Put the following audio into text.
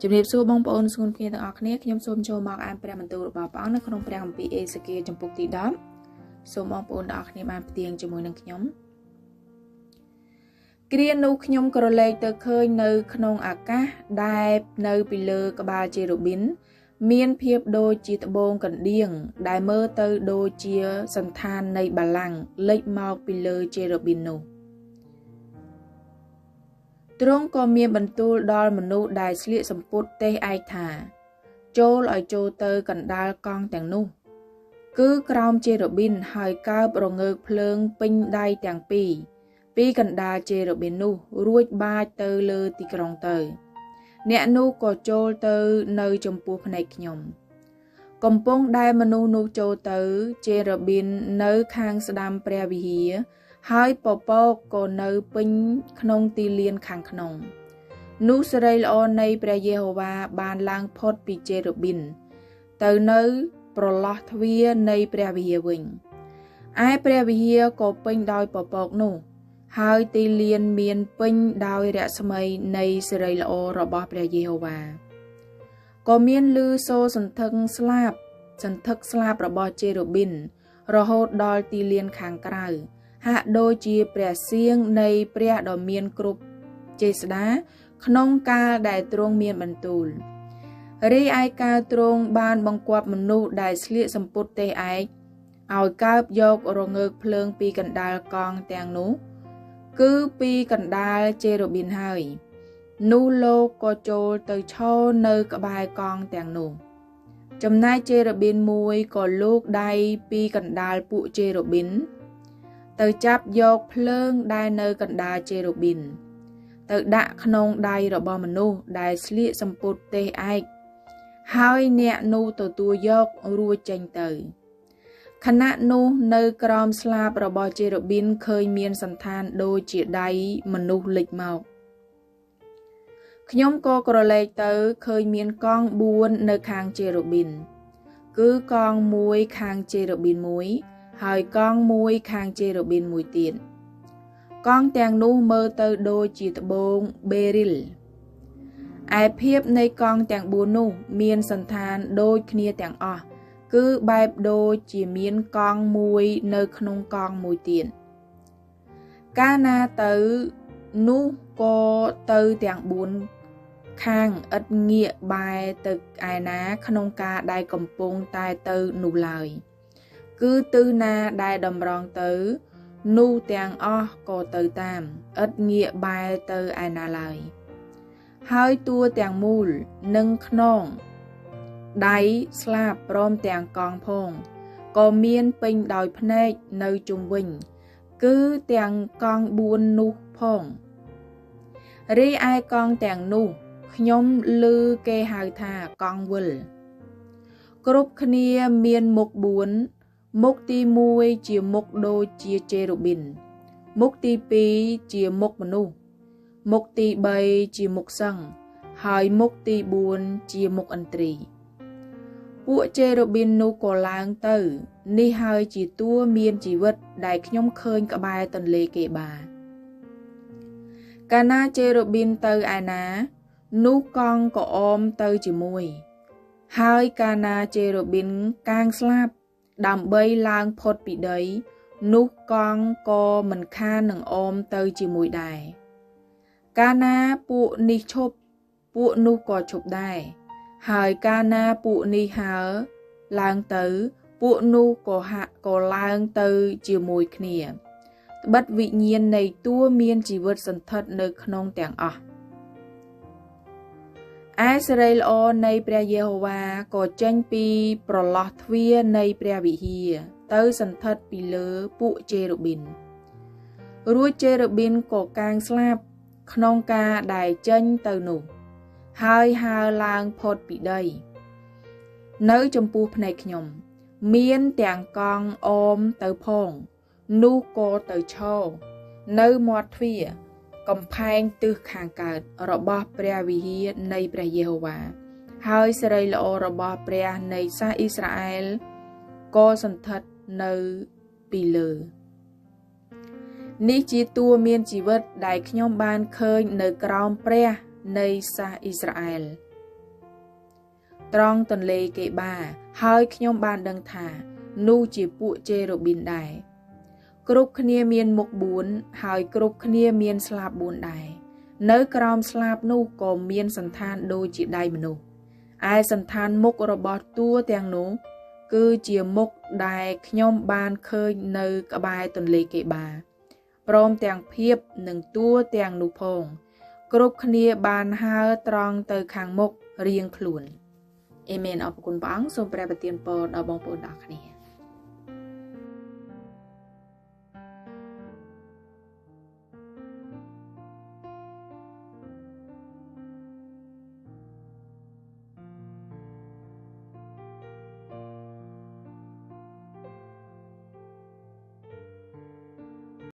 ជំរាបសួរបងប្អូនស្គនគ្នាទាំងអស់គ្នាខ្ញុំសូមចូលមកអានព្រះបន្ទូលរបស់ព្រះអង្គនៅក្នុងព្រះគម្ពីរអេសេគៀលចំពុកទី10សូមបងប្អូនទាំងអស់គ្នាបានផ្ទៀងជាមួយនឹងខ្ញុំគ្រានោះខ្ញុំក៏រលែកទៅឃើញនៅក្នុងអាកាសដែលនៅពីលើក្បាលជេរូប៊ីនមានភាពដូចជាត្បូងកណ្ដៀងដែលមើលទៅដូចជាសន្តាននៃបល្ល័ង្កលេចមកពីលើជេរូប៊ីននោះទ្រង់ក៏មានបន្ទូលដល់មនុស្សដែលស្លៀកសំពត់ទេសឯកថាចូលឲ្យចូលទៅកណ្ដាលកង់ទាំងនោះគឺក្រោមជេរូប៊ីនហើយកើបរងើកភ្លើងពេញដៃទាំងពីកណ្ដាលជេរូប៊ីននោះរួចបាចទៅលើទីក្រុងទៅអ្នកនោះក៏ចូលទៅនៅចំពោះភ្នែកខ្ញុំកំពុងដែលមនុស្សនោះចូលទៅជេរូប៊ីននៅខាងស្ដាំព្រះវិហារហើយពពកក៏នៅពេញក្នុងទីលានខាងក្នុងនោះសេរីល្អនៃព្រះយេហូវ៉ាបានឡើងផុតពីជេរូប៊ីនទៅនៅប្រឡោះទ្វារនៃព្រះវិហារវិញឯព្រះវិហារក៏ពេញដោយពពកនោះហើយទីលានមានពេញដោយរស្មីនៃសេរីល្អរបស់ព្រះយេហូវ៉ាក៏មានឮសូរសន្ធឹកស្លាបរបស់ជេរូប៊ីនរហូតដល់ទីលានខាងក្រៅហាក់ដូចជាព្រះសៀងនៃព្រះដ៏មានគ្រប់ចេស្តាក្នុងកាលដែលទ្រង់មានបន្ទូលរីឯកាលទ្រង់បានបង្គាប់មនុស្សដែលស្លៀកសំពត់ទេសឯកឲ្យកើបយករងើកភ្លើងពីកណ្ដាលកង់ទាំងនោះគឺពីកណ្ដាលជេរូប៊ីនហើយនោះលោកក៏ចូលទៅឈរនៅក្បែរកង់ទាំងនោះចំណែកជេរូប៊ីនមួយក៏លោកដៃពីកណ្ដាលពួកជេរូប៊ីនទៅចាប់យកភ្លើងដែលនៅកណ្ដាលជេរូប៊ីនទៅដាក់ក្នុងដៃរបស់មនុស្សដែលស្លៀកសំពត់ទេសឯកហើយអ្នកនោះទទួលយករួចចេញទៅខណៈនោះនៅក្រោមស្លាបរបស់ជេរូប៊ីនឃើញមានសន្តានដូចជាដៃមនុស្សលេចមកខ្ញុំក៏ក្រឡេកទៅឃើញមានកង់4នៅខាងជេរូប៊ីនគឺកង់មួយខាងជេរូប៊ីនមួយហើយកង់មួយខាងជេរូប៊ីនមួយទៀតកង់ទាំងនោះមើលទៅដូចជាត្បូងបេរីលឯភាពនៃកង់ទាំង4នោះមានសន្តានដូចគ្នាទាំងអស់គឺបែបដូចជាមានកង់មួយនៅក្នុងកង់មួយទៀតកាលណាទៅនោះក៏ទៅទាំង4ខាងឥតងាកបែរទៅឯណាក្នុងការដែលកំពុងតែទៅនោះឡើយគឺទិសណាដែលតម្រង់ទៅនោះទាំងអស់ក៏ទៅតាមឥតងាកបែរទៅឯណាឡើយហើយតួទាំងមូលនិងខ្នងដៃស្លាបព្រមទាំងកង់ផងក៏មានពេញដោយភ្នែកនៅជុំវិញគឺទាំងកង់4នោះផងរីឯកង់ទាំងនោះខ្ញុំឮគេហៅថាកង់វិលគ្រប់គ្នាមានមុខ4មុខទី1ជាមុខដូចជាជេរូប៊ីនមុខទី2ជាមុខមនុស្សមុខទី3ជាមុខសិង្ហហើយមុខទី4ជាមុខឥន្ទ្រីពួកជេរូប៊ីននោះក៏ឡើងទៅនេះហើយជាតួមានជីវិតដែលខ្ញុំឃើញក្បែរទន្លេកេបាកាលណាជេរូប៊ីនទៅឯណានោះកង់ក៏អមទៅជាមួយហើយកាលណាជេរូប៊ីនកាងស្លាប់ដើម្បីឡើងផុតពីដីនោះកង់ក៏មិនខាននឹងអមទៅជាមួយដែរកាលណាពួកនេះឈប់ពួកនោះក៏ឈប់ដែរហើយកាលណាពួកនេះហើរឡើងទៅពួកនោះក៏ឡើងទៅជាមួយគ្នាត្បិតវិញ្ញាណនៃតួមានជីវិតសន្ធិដ្ឋនៅក្នុងទាំងអស់ឯសេរីល្អនៃព្រះយេហូវ៉ាក៏ចេញពីប្រឡោះទ្វារនៃព្រះវិហារទៅសន្ធិដ្ឋពីលើពួកជេរូប៊ីនរួចជេរូប៊ីនក៏កាងស្លាប់ក្នុងការដែលចេញទៅនោះហើយហើរឡើងផុតពីដីនៅចំពោះភ្នែកខ្ញុំមានទាំងកង់អមទៅផងនោះក៏ទៅឈរនៅមាត់ទ្វារកំផែងទិសខាងកើតរបស់ព្រះវិហារនៃព្រះយេហូវ៉ាហើយសេរីល្អរបស់ព្រះនៃសាសអ៊ីស្រាអែលក៏សន្ធិដ្ឋនៅពីលើនេះជាតួមានជីវិតដែលខ្ញុំបានឃើញនៅក្រោមព្រះនៃសាសអ៊ីស្រាអែល ត្រង់ទន្លេកេបាហើយខ្ញុំបានដឹងថានោះជាពួកជេរូប៊ីនដែរគ្រប់គ្នាមានមុខ4ហើយគ្រប់គ្នាមានស្លាប4ដែរនៅក្រោមស្លាបនោះក៏មានសន្តានដូចជាដៃមនុស្សឯសន្តានមុខរបស់តួទាំងនោះគឺជាមុខដែលខ្ញុំបានឃើញនៅក្បែរទន្លេកេបាព្រមទាំងភាពនឹងតួទាំងនោះផងគ្រប់គ្នាបានហើរត្រង់ទៅខាងមុខរៀងខ្លួនអេមែនអរគុណព្រះអង្គសូមព្រះប្រទានពរដល់បងប្អូនទាំងអស់គ្នា